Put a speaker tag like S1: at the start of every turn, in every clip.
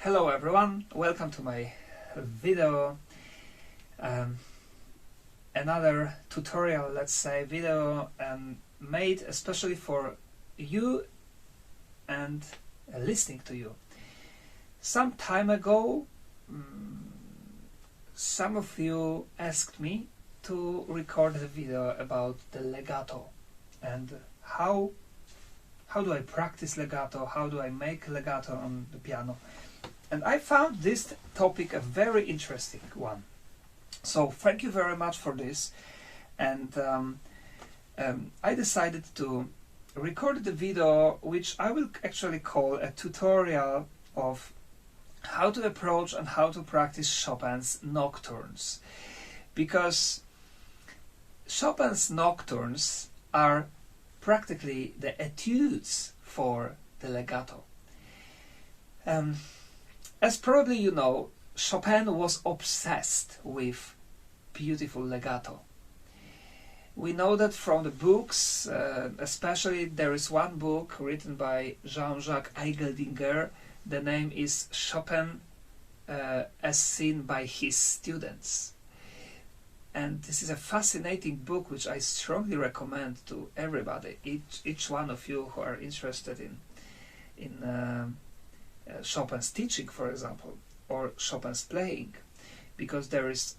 S1: Hello everyone, welcome to my video, another tutorial, let's say, video made especially for you and listening to you. Some time ago, some of you asked me to record a video about the legato and how do I practice legato, how do I make legato on the piano. And I found this topic a very interesting one. So thank you very much for this. And I decided to record the video, which I will actually call a tutorial of how to approach and how to practice Chopin's nocturnes. Because Chopin's nocturnes are practically the etudes for the legato. As probably you know, Chopin was obsessed with beautiful legato. We know that from the books, especially there is one book written by Jean-Jacques Eigeldinger. The name is Chopin as seen by his students. And this is a fascinating book which I strongly recommend to everybody, each one of you who are interested in Chopin's teaching, for example, or Chopin's playing, because there is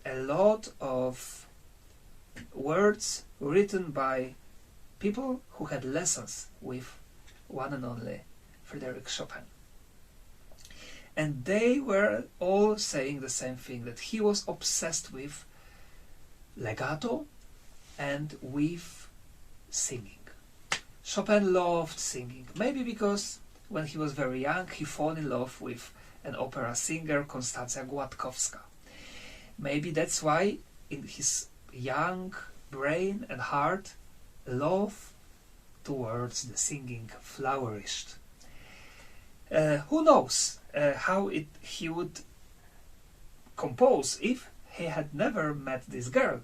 S1: a lot of words written by people who had lessons with one and only Frédéric Chopin. And they were all saying the same thing, that he was obsessed with legato and with singing. Chopin loved singing, maybe because when he was very young, he fell in love with an opera singer, Konstancja Gładkowska. Maybe that's why in his young brain and heart, love towards the singing flourished. Who knows how he would compose if he had never met this girl.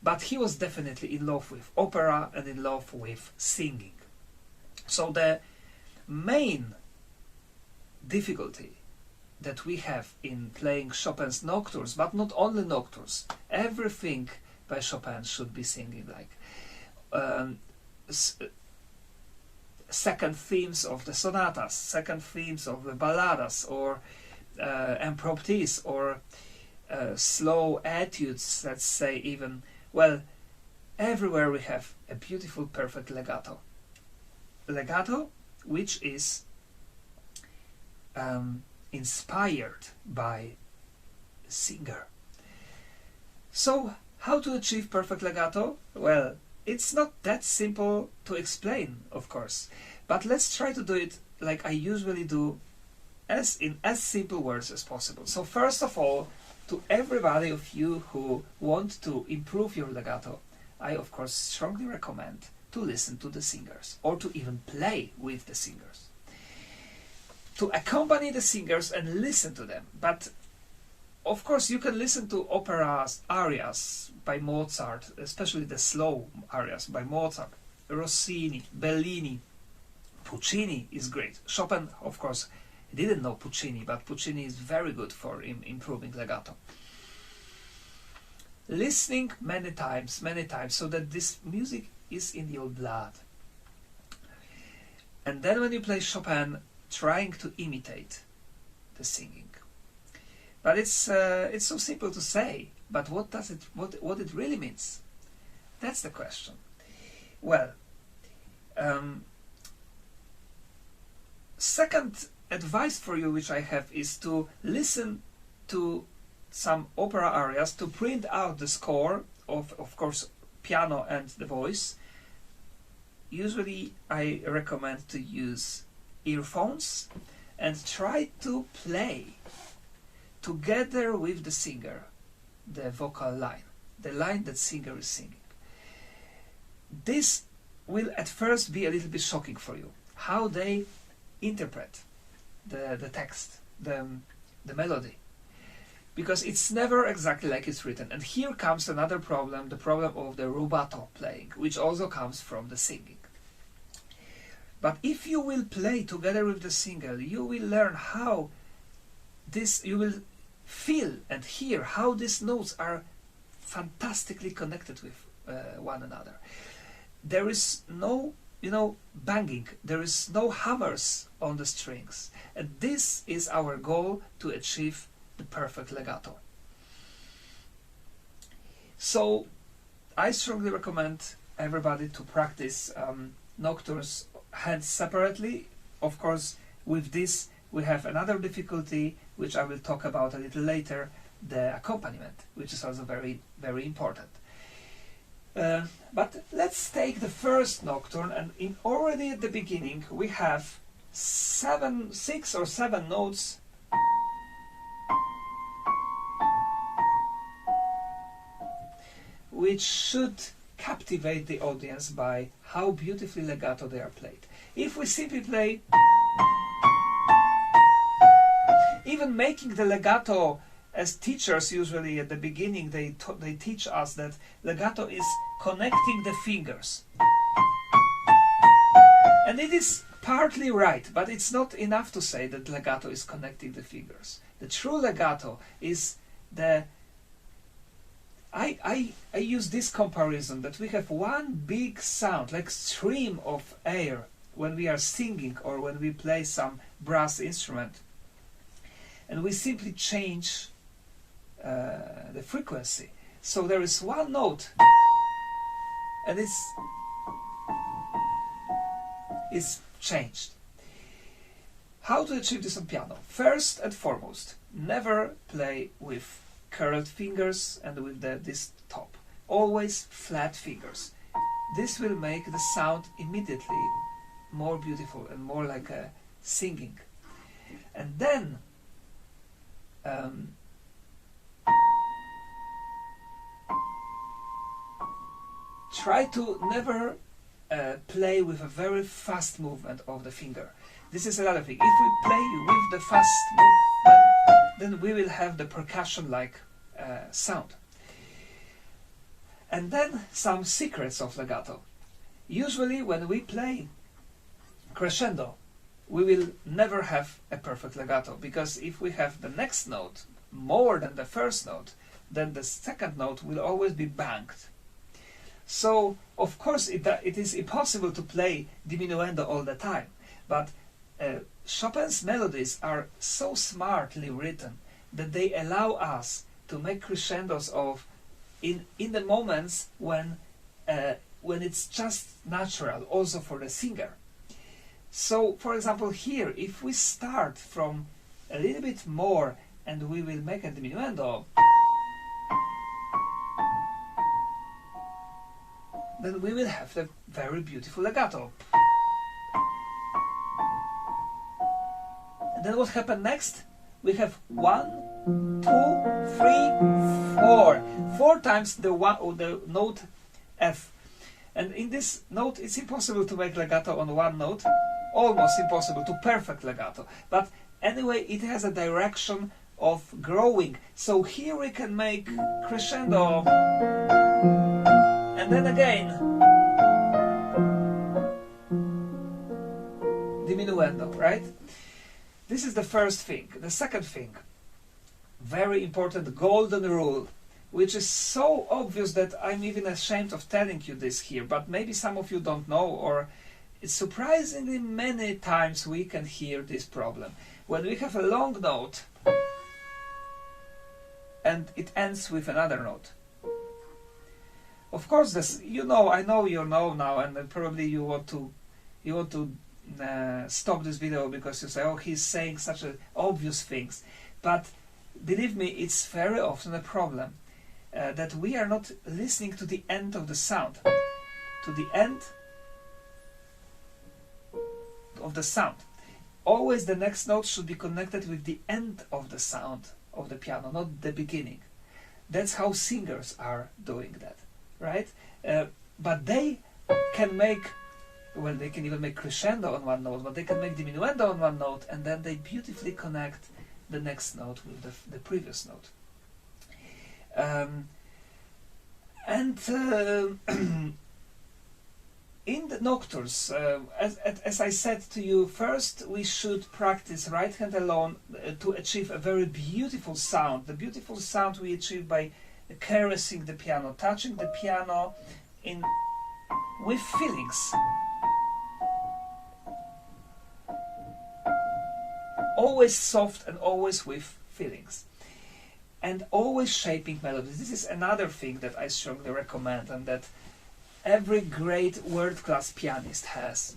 S1: But he was definitely in love with opera and in love with singing. So the main difficulty that we have in playing Chopin's nocturnes, but not only nocturnes, everything by Chopin should be singing, like second themes of the sonatas, second themes of the balladas, or impromptus, or slow etudes, let's say even. Well, everywhere we have a beautiful, perfect legato. Legato which is inspired by the singer. So, how to achieve perfect legato? Well, it's not that simple to explain, of course, but let's try to do it like I usually do, in as simple words as possible. So first of all, to everybody of you who want to improve your legato, I of course strongly recommend to listen to the singers, or to even play with the singers. To accompany the singers and listen to them. But of course you can listen to operas, arias by Mozart, especially the slow arias by Mozart, Rossini, Bellini, Puccini is great. Chopin, of course, didn't know Puccini, but Puccini is very good for improving legato. Listening many times, so that this music is in your blood. And then when you play Chopin, trying to imitate the singing. But it's so simple to say, but what it really means? That's the question. Well, second advice for you which I have is to listen to some opera arias, to print out the score of course, piano and the voice. Usually I recommend to use earphones and try to play together with the singer the vocal line, the line that singer is singing. This will at first be a little bit shocking for you, how they interpret the text, the melody, because it's never exactly like it's written. And here comes another problem, the problem of the rubato playing, which also comes from the singing. But if you will play together with the singer, you will learn how this you will feel and hear how these notes are fantastically connected with one another. There is no, banging. There is no hammers on the strings. And this is our goal to achieve the perfect legato. So I strongly recommend everybody to practice nocturnes hands separately. Of course, with this we have another difficulty, which I will talk about a little later, the accompaniment, which is also very, very important. But let's take the first nocturne, and already at the beginning we have 6 or 7 notes which should captivate the audience by how beautifully legato they are played. If we simply play, even making the legato, as teachers usually at the beginning they teach us that legato is connecting the fingers. And it is partly right, but it's not enough to say that legato is connecting the fingers. The true legato is the... I use this comparison that we have one big sound, like stream of air, when we are singing or when we play some brass instrument. And we simply change the frequency. So there is one note, and it's changed. How to achieve this on piano? First and foremost, never play with curled fingers and with this top. Always flat fingers. This will make the sound immediately more beautiful and more like a singing. And then try to never play with a very fast movement of the finger. This is another thing. If we play with the fast movement, then we will have the percussion-like sound. And then some secrets of legato. Usually when we play crescendo, we will never have a perfect legato, because if we have the next note more than the first note, then the second note will always be banged. So of course it is impossible to play diminuendo all the time, but Chopin's melodies are so smartly written that they allow us to make crescendos in the moments when it's just natural, also for the singer. So, for example, here, if we start from a little bit more and we will make a diminuendo, then we will have the very beautiful legato. And then what happened next? We have 1, 2, 3, 4. 4 times the note F. And in this note, it's impossible to make legato on one note. Almost impossible to perfect legato. But anyway, it has a direction of growing. So here we can make crescendo. And then again, diminuendo, right? This is the first thing. The second thing, very important golden rule, which is so obvious that I'm even ashamed of telling you this here, but maybe some of you don't know, or it's surprisingly many times we can hear this problem. When we have a long note and it ends with another note. Of course, this, I know you know now, and probably you want to stop this video because you say, oh, he's saying such obvious things. But believe me, it's very often a problem that we are not listening to the end of the sound, to the end of the sound. Always the next note should be connected with the end of the sound of the piano, not the beginning. That's how singers are doing that, right? But they can make, well, they can even make crescendo on one note, but they can make diminuendo on one note, and then they beautifully connect the next note with the previous note. in the nocturnes, as I said to you, first we should practice right hand alone to achieve a very beautiful sound. The beautiful sound we achieve by caressing the piano, touching the piano with feelings. Always soft and always with feelings. And always shaping melodies. This is another thing that I strongly recommend and that every great world-class pianist has.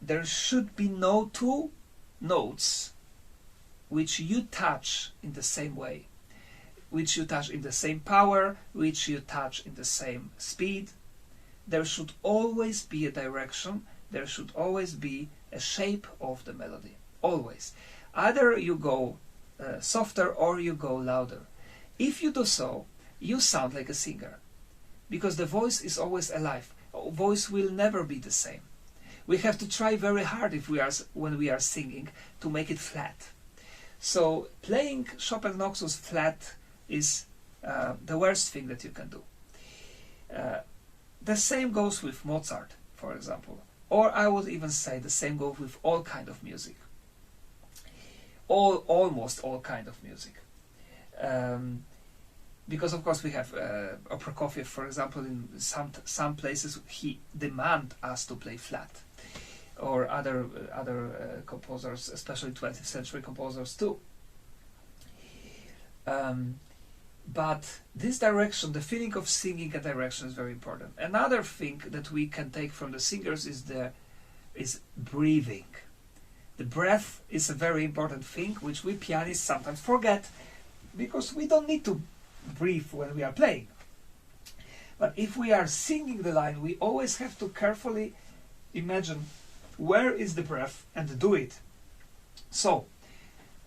S1: There should be no two notes which you touch in the same way, which you touch in the same power, which you touch in the same speed. There should always be a direction, there should always be a shape of the melody, always. Either you go softer or you go louder. If you do so, you sound like a singer, because the voice is always alive. Voice will never be the same. We have to try very hard when we are singing to make it flat. So playing Chopin Nocturnes flat is the worst thing that you can do. The same goes with Mozart, for example, or I would even say the same goes with all kind of music. Almost all kind of music. Because of course we have Prokofiev, for example, in some places he demand us to play flat, or other composers, especially 20th century composers too. But this direction, the feeling of singing a direction, is very important. Another thing that we can take from the singers is breathing. The breath is a very important thing which we pianists sometimes forget, because we don't need to breathe when we are playing. But if we are singing the line, we always have to carefully imagine where is the breath and do it. So,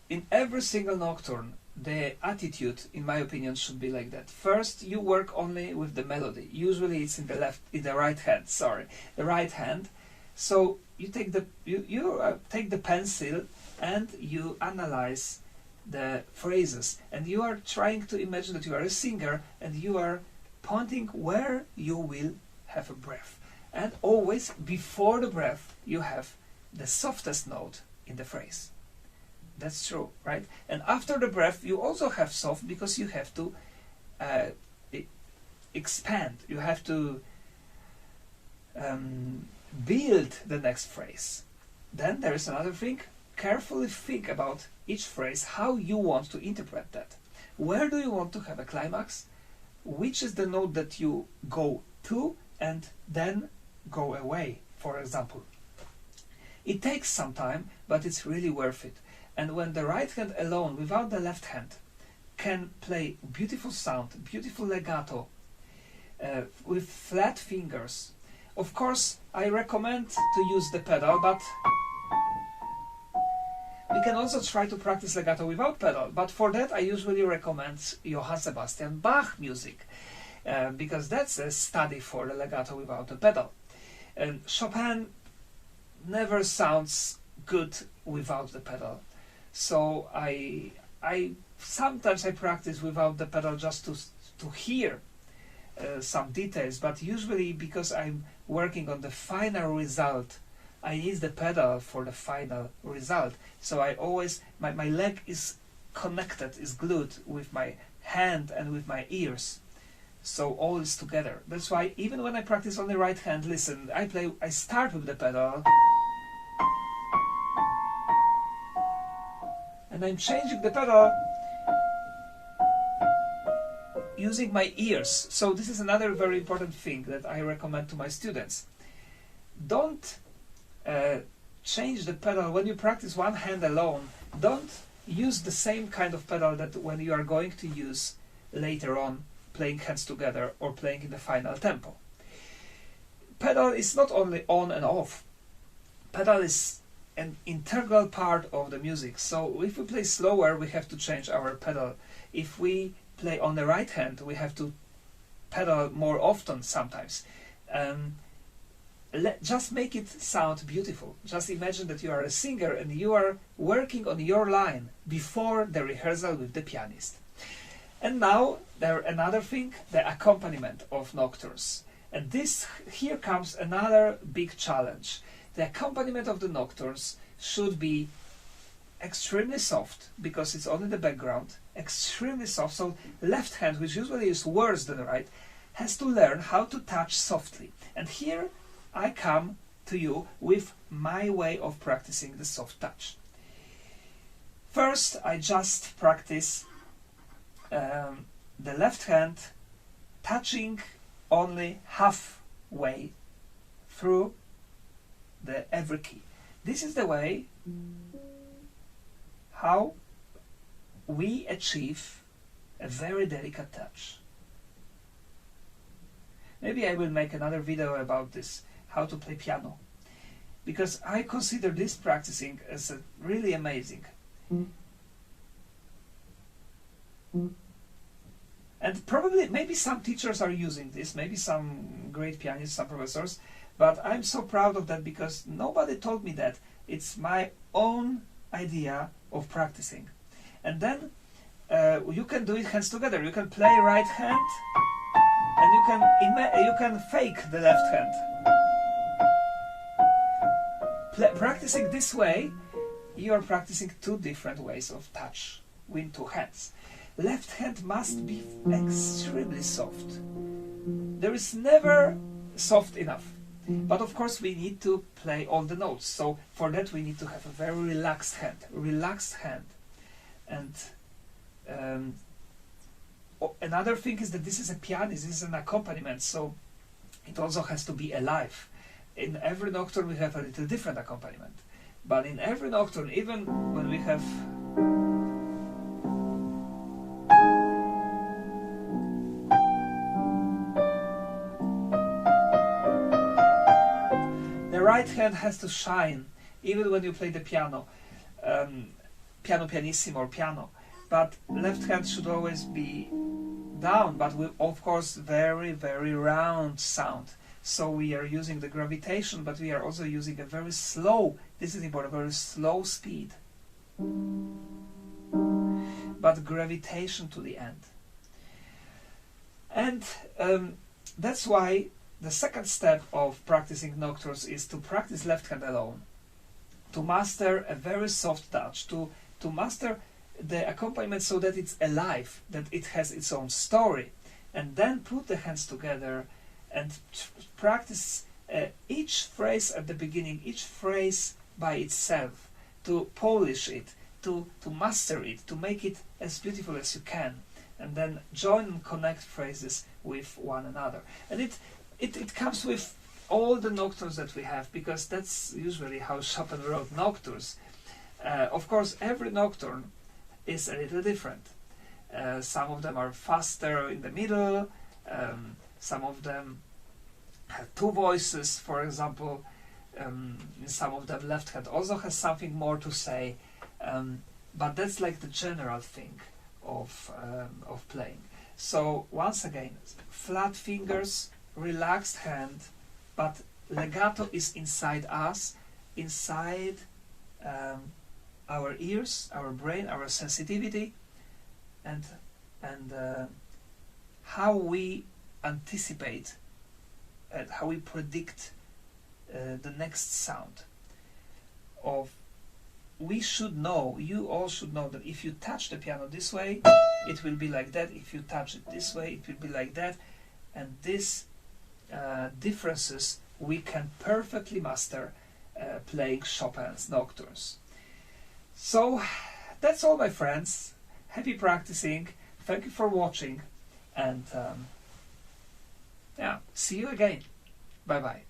S1: in every single nocturne, the attitude, in my opinion, should be like that. First, you work only with the melody. Usually it's in the right hand. So you take the pencil and you analyze the phrases, and you are trying to imagine that you are a singer and you are pointing where you will have a breath. And always before the breath you have the softest note in the phrase. That's true, right? And after the breath you also have soft, because you have to expand, you have to build the next phrase. Then there is another thing. Carefully think about each phrase, how you want to interpret that. Where do you want to have a climax? Which is the note that you go to and then go away, for example. It takes some time, but it's really worth it. And when the right hand alone, without the left hand, can play beautiful sound, beautiful legato, with flat fingers. Of course, I recommend to use the pedal, but we can also try to practice legato without pedal. But for that, I usually recommend Johann Sebastian Bach music, because that's a study for the legato without the pedal. And Chopin never sounds good without the pedal. So I sometimes I practice without the pedal just to hear some details, but usually because I'm working on the final result, I need the pedal for the final result. So I always, my leg is connected, is glued with my hand and with my ears. So all is together. That's why even when I practice on the right hand, listen, I start with the pedal, and I'm changing the pedal using my ears. So this is another very important thing that I recommend to my students. Don't change the pedal when you practice one hand alone. Don't use the same kind of pedal that when you are going to use later on, playing hands together or playing in the final tempo. Pedal is not only on and off. Pedal is an integral part of the music. So if we play slower, we have to change our pedal. If we play on the right hand, we have to pedal more often sometimes. Just make it sound beautiful. Just imagine that you are a singer and you are working on your line before the rehearsal with the pianist. And now there another thing, the accompaniment of nocturnes. And this here comes another big challenge. The accompaniment of the nocturnes should be extremely soft, because it's only the background, extremely soft. So left hand, which usually is worse than right, has to learn how to touch softly. And here I come to you with my way of practicing the soft touch. First, I just practice the left hand touching only halfway through every key. This is the way how we achieve a very delicate touch. Maybe I will make another video about this, how to play piano, because I consider this practicing as really amazing. And probably, maybe some teachers are using this, maybe some great pianists, some professors, but I'm so proud of that because nobody told me that. It's my own idea of practicing. And then you can do it hands together. You can play right hand, and you can fake the left hand. Practicing this way, you are practicing two different ways of touch with two hands. Left hand must be extremely soft. There is never soft enough. But of course we need to play all the notes. So for that we need to have a very relaxed hand. And another thing is that this is a piano, this is an accompaniment, so it also has to be alive. In every nocturne we have a little different accompaniment. But in every nocturne, even when we have the right hand has to shine, even when you play the piano, piano pianissimo or piano. But left hand should always be down, but with, of course, very, very round sound. So we are using the gravitation, but we are also using a very slow, this is important, very slow speed. But gravitation to the end. And that's why the second step of practicing nocturnes is to practice left hand alone. To master a very soft touch, to master the accompaniment so that it's alive, that it has its own story. And then put the hands together and practice each phrase at the beginning, each phrase by itself, to polish it, to master it, to make it as beautiful as you can, and then join and connect phrases with one another. And it comes with all the nocturnes that we have, because that's usually how Chopin wrote nocturnes. Of course, every nocturne is a little different. Some of them are faster in the middle, some of them have two voices, for example. Some of them left hand also has something more to say, but that's like the general thing of playing. So once again, flat fingers, relaxed hand, but legato is inside us, inside our ears, our brain, our sensitivity, and how we anticipate and how we predict the next sound. We should know, you all should know, that if you touch the piano this way, it will be like that. If you touch it this way, it will be like that. And these differences we can perfectly master playing Chopin's nocturnes. So that's all, my friends. Happy practicing. Thank you for watching, and yeah, see you again. Bye bye.